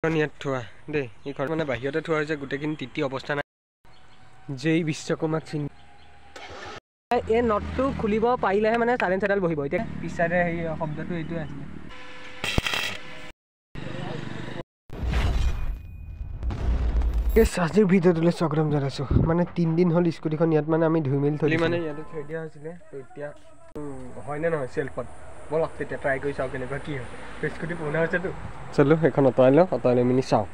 ইয়াত থোৱা দেই এইখন মানে বাহিৰতে থোৱা হৈছে গোটেইখিনি তিতি অৱস্থা নাই যেই বিশ্বকৰ্মাক চিন এই নটটো খুলিব পাৰিলেহে মানে চাইলেঞ্চ এডাল বহিব এতিয়া পিছাৰে সেই শব্দটো এইটোৱে আছিলে আজিৰ ভিডিঅ'টোলৈ স্বাগতম জনাইছোঁ মানে 3 দিন হ'ল স্কুটিখন ইয়াত মানে আমি ধুই মেলি থৈ মানে ইয়াতে থৈ দিয়া হৈছিলে তো এতিয়া হয়নে নহয় চেল্ফত বলক তেতিয়া ট্ৰাই কৰি চাওঁ কেনেকুৱা কি হয় স্কুটি পুৰণা হৈছেতো চলো সেইখন অঁতৰাই লৈ মিনি চাওঁ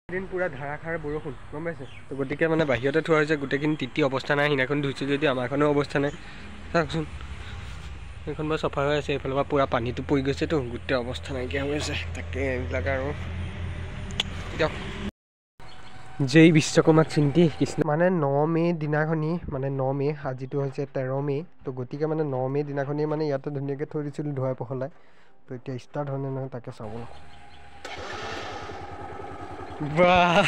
দিন পুৰা ধাৰাসাৰ বৰষুণ গম পাইছে তো গতিকে মানে বাহিৰতে থোৱা হৈছে গোটেইখিনি তিতি অৱস্থা নাই সিদিনাখন ধুইছোঁ যদিও আমাৰখনো অৱস্থা নাই চাওকচোন এইখন বাৰু চফা হৈ আছে এইফালৰ পৰা পুৰা পানীটো পৰি গৈছেতো গোটেই অৱস্থা নাইকিয়া হৈ আছে তাকে এইবিলাক আৰু দিয়ক যেই বিশ্বকৰ্মাক চিন্তি কৃষ্ণ মানে 9 মে দিনাখনি মানে 9 মে আজিটো হৈছে 13 মে তো গতিকে মানে 9 মে দিনাখনি মানে ইয়াতে ধুনীয়াকৈ থৈ দিছিলোঁ ধুৱাই পখলাই তো এতিয়া ষ্টাৰ্ট হয় নে নহয় তাকে চাব বাহ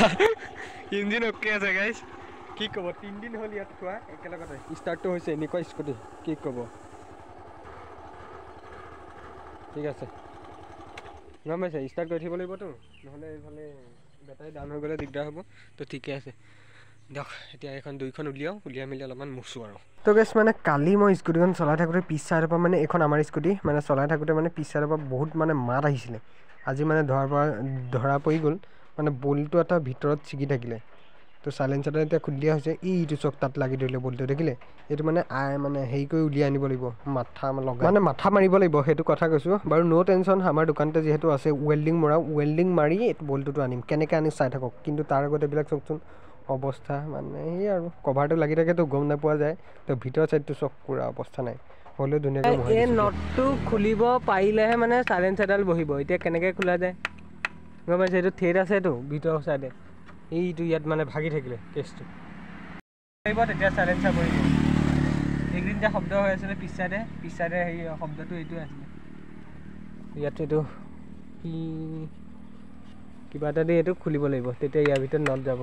ইঞ্জিন অ'কে আছে গাইজ কি ক'ব 3 দিন হ'ল ইয়াত থোৱা একেলগতে ষ্টাৰ্টটো হৈছে এনেকুৱা স্কুটি কি ক'ব ঠিক আছে গম পাইছে ষ্টাৰ্ট কৰি থাকিব লাগিবতো নহ'লে এইফালে বেটাৰী ডাউন হৈ গ'লে দিগদাৰ হ'ব তো ঠিকে আছে দিয়ক এতিয়া এখন দুইখন উলিয়াই মেলি অলপমান মুচোঁ আৰু তো গেছ মানে কালি মই স্কুটিখন চলাই থাকোঁতে পিছ চাইডৰ পৰা মানে এইখন আমাৰ স্কুটি মানে চলাই থাকোঁতে মানে পিছ চাইডৰ পৰা বহুত মানে মাত আহিছিলে আজি মানে ধৰা পৰি গ'ল মানে বলটো এটা ভিতৰত ছিগি থাকিলে তো চাইলেঞ্চাৰটো এতিয়া খুলি দিয়া হৈছে ইটো চক তাত লাগি ধৰিলে বলটো দেখিলে এইটো মানে মানে হেৰি কৰি উলিয়াই আনিব লাগিব মাথা লগাই মানে মাথা মাৰিব লাগিব সেইটো কথা কৈছোঁ বাৰু ন' টেনশ্যন আমাৰ দোকানতে যিহেতু আছে ৱেল্ডিং মাৰি এইটো বলটোতো আনিম কেনেকৈ আনি চাই থাকক কিন্তু তাৰ আগত এইবিলাক চাওকচোন অৱস্থা মানে সেই আৰু কভাৰটো লাগি থাকেতো গম নোপোৱা যায় তো ভিতৰ চাইডটো চক পুৰা অৱস্থা নাই হ'লেও ধুনীয়াকৈ এই নটটো খুলিব পাৰিলেহে মানে চাইলেঞ্চাৰ এডাল বহিব এতিয়া কেনেকৈ খোলা যায় গম পাইছে এইটো থ্ৰেড আছেতো ভিতৰৰ চাইডে এইটো ইয়াত মানে ভাগি থাকিলে কেছটো আহিব তেতিয়া চাইলেঞ্চাৰ বহিব এইকেইদিন যে শব্দ হৈ আছিলে পিছ চাইডে সেই শব্দটো এইটোৱে আছিলে ইয়াত এইটো কি কিবা এটা দি এইটো খুলিব লাগিব তেতিয়া ইয়াৰ ভিতৰত নট যাব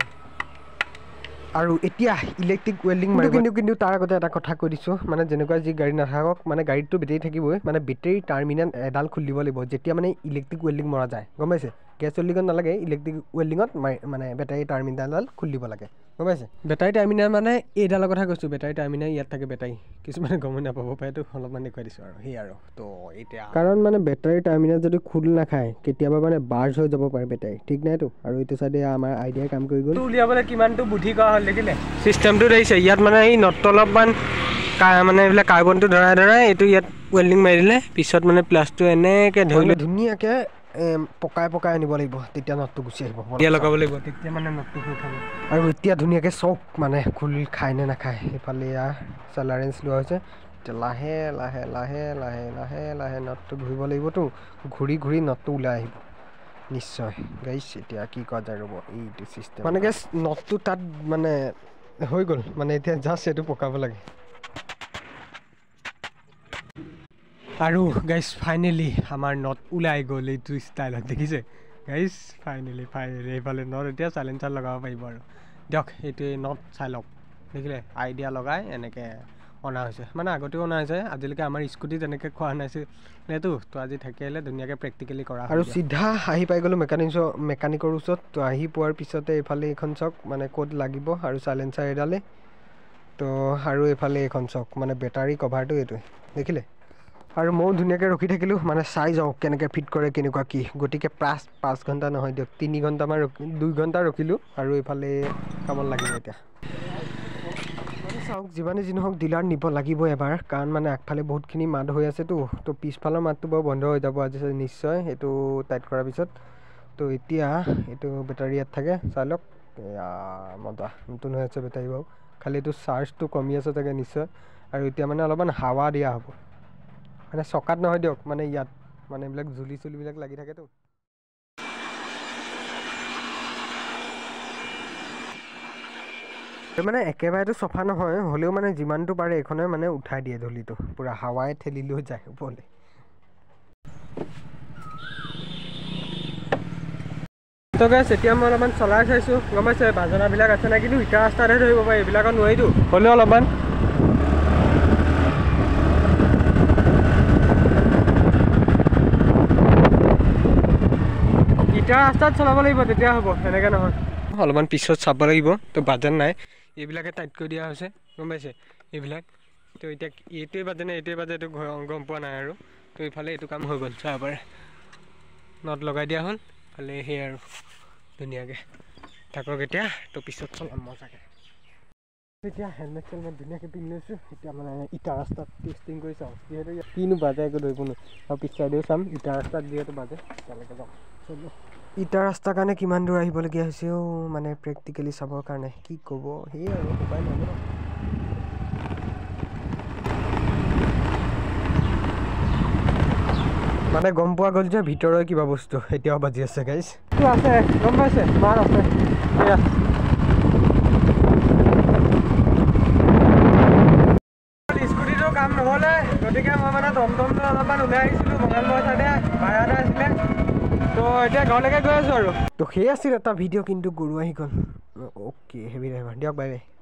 আৰু এতিয়া ইলেক্ট্ৰিক ৱেল্ডিং মাৰিব কিন্তু তাৰ আগতে এটা কথা কৈ দিছোঁ মানে যেনেকুৱা যি গাড়ী নাথাকক মানে গাড়ীটো বেটেৰী থাকিবই মানে বেটেৰী টাৰ্মিনেল এডাল খুলি দিব লাগিব যেতিয়া মানে ইলেক্ট্ৰিক ৱেল্ডিং মৰা যায় গম পাইছে গেছ ৱেল্ডিঙত নালাগে ইলেক্ট্ৰিক ৱেল্ডিঙত মানে বেটাৰী টাৰ্মিনেলডাল খুলি দিব লাগে গম পাইছে বেটাৰী টাৰ্মিনেল মানে এইডালৰ কথা কৈছোঁ বেটাৰী টাৰ্মিনেল ইয়াত থাকে বেটাৰী কিছুমানে গম নাপাব পাৰেতো অলপমান দেখুৱাই দিছোঁ আৰু সেই আৰু তো এতিয়া কাৰণ মানে বেটাৰী টাৰ্মিনেল যদি খোল নাখায় কেতিয়াবা মানে বাৰ্জ হৈ যাব পাৰে বেটাৰী ঠিক নাইতো আৰু এইটো চাইডে আমাৰ আইডিয়াই কাম কৰি গ'ল উলিয়াবলৈ কিমানটো বুদ্ধি কৰা হ'ল দেখিলে চিষ্টেমটো দেখিছে ইয়াত মানে এই নটটো অলপমান মানে এইবিলাক কাৰ্বনটো ধৰাই এইটো ইয়াত ৱেল্ডিং মাৰি দিলে পিছত মানে প্লাছটো এনেকৈ ধৰিলে ধুনীয়াকৈ পকাই আনিব লাগিব তেতিয়া নটটো গুচি আহিব এতিয়া লগাব লাগিব তেতিয়া মানে নটটো খোল খাব আৰু এতিয়া ধুনীয়াকৈ চক মানে খোল খায় নে নাখায় সেইফালে ইয়াৰ চেলাৰেঞ্চ লোৱা হৈছে এতিয়া লাহে নটটো ঘূৰিব লাগিবতো ঘূৰি নটটো ওলাই আহিব নিশ্চয় গাইছ এতিয়া কি কৰা যায় ৰ'ব এইটো চিষ্টেম মানে গেছ নটটো তাত মানে হৈ গ'ল মানে এতিয়া জাষ্ট এইটো পকাব লাগে আৰু গাইছ ফাইনেলি আমাৰ নট ওলাই গ'ল এইটো ষ্টাইলত দেখিছে গাইছ ফাইনেলি এইফালে নট এতিয়া চাইলেঞ্চাৰ লগাব পাৰিব আৰু দিয়ক এইটোৱে নট চাই লওক দেখিলে আইডিয়া লগাই এনেকৈ অনা হৈছে মানে আগতেও অনা হৈছে আজিলৈকে আমাৰ স্কুটি তেনেকৈ খোৱা নাছিলেতো তো আজি থাকিলে ধুনীয়াকৈ প্ৰেক্টিকেলি কৰা আৰু চিধা আহি পাই গ'লোঁ মেকানিকৰ ওচৰত তো আহি পোৱাৰ পিছতে এইফালে এইখন চক মানে ক'ত লাগিব আৰু চাইলেঞ্চাৰ এডালে তো আৰু এইফালে এইখন চক মানে বেটাৰী কভাৰটো এইটোৱে দেখিলে আৰু ময়ো ধুনীয়াকৈ ৰখি থাকিলোঁ মানে চাই যাওঁ কেনেকৈ ফিট কৰে কেনেকুৱা কি গতিকে 5 ঘণ্টা নহয় দিয়ক 3 ঘণ্টামান 2 ঘণ্টা ৰখিলোঁ আৰু এইফালে কামত লাগিব এতিয়া চাওক যিমানে যি নহওক ডিলাৰ নিব লাগিব এবাৰ কাৰণ মানে আগফালে বহুতখিনি মাত হৈ আছেতো তো পিছফালৰ মাতটো বাৰু বন্ধ হৈ যাব আজি নিশ্চয় এইটো টাইট কৰাৰ পিছত তো এতিয়া এইটো বেটাৰী ইয়াত থাকে চাই লওক এয়া মজা নতুন হৈ আছে বেটাৰী বাৰু খালি এইটো চাৰ্জটো কমি আছে চাগে নিশ্চয় আৰু এতিয়া মানে অলপমান হাৱা দিয়া হ'ব মানে চকাত নহয় দিয়ক মানে ইয়াত মানে এইবিলাক চুলিবিলাক লাগি থাকেতো মানে একেবাৰেতো চফা নহয় হ'লেও মানে যিমানটো পাৰে এইখনে মানে উঠাই দিয়ে ধূলিটো পূৰা হাৱাই ঠেলি লৈ যায় ওপৰলৈ তো গাইছ এতিয়া মই অলপমান চলাই চাইছোঁ গম পাইছে বাজনাবিলাক আছে নাই কিন্তু ইটা ৰাস্তাতহে ধৰিব পাৰে এইবিলাকত নোৱাৰিতো হ'লেও অলপমান ইটাৰ ৰাস্তাত চলাব লাগিব তেতিয়া হ'ব এনেকৈ নহয় অলপমান পিছত চাব লাগিব তো বাজেট নাই এইবিলাকে টাইট কৰি দিয়া হৈছে গম পাইছে এইবিলাক তো এতিয়া এইটোৱে বাজে নে এইটোৱে বাজে এইটো গম পোৱা নাই আৰু তো এইফালে এইটো কাম হৈ গ'ল চাব পাৰে নট লগাই দিয়া হ'ল খালি সেই আৰু ধুনীয়াকৈ থাকক এতিয়া তো পিছত চলাম মজাকৈ এতিয়া হেলমেট চেলমেট ধুনীয়াকৈ পিন্ধি লৈছোঁ এতিয়া মানে ইটা ৰাস্তাত টেষ্টিং কৰি চাওঁ যিহেতু কিনো বাজে একো ধৰিব নোৱাৰো আৰু পিছ চাইডেও চাম ইটা ৰাস্তাত যিহেতু বাজে তেতিয়ালৈকে যাওঁ চলো ইটা ৰাস্তাৰ কাৰণে কিমান দূৰ আহিবলগীয়া হৈছেও মানে প্ৰেক্টিকেলি চাবৰ কাৰণে কি ক'ব সেয়ে আৰু উপায় নাই ন মানে গম পোৱা গ'ল যে ভিতৰৰ কিবা বস্তু এতিয়াও বাজি আছে গাইজ আছে গম পাইছে মাৰ আছে এয়া স্কুটিটো কাম নহ'লে গতিকে মই মানে টমটমটো অলপমান ওলাই আহিছিলোঁ মঙলবাৰ চাইডে ভাড়া এটা আছিলে তো এতিয়া ঘৰলৈকে গৈ আছোঁ আৰু তো সেই আছিল এটা ভিডিঅ' কিন্তু গৰু আহি গ'ল অ'কে হেভি ড্ৰাইভাৰ দিয়ক বাই বাই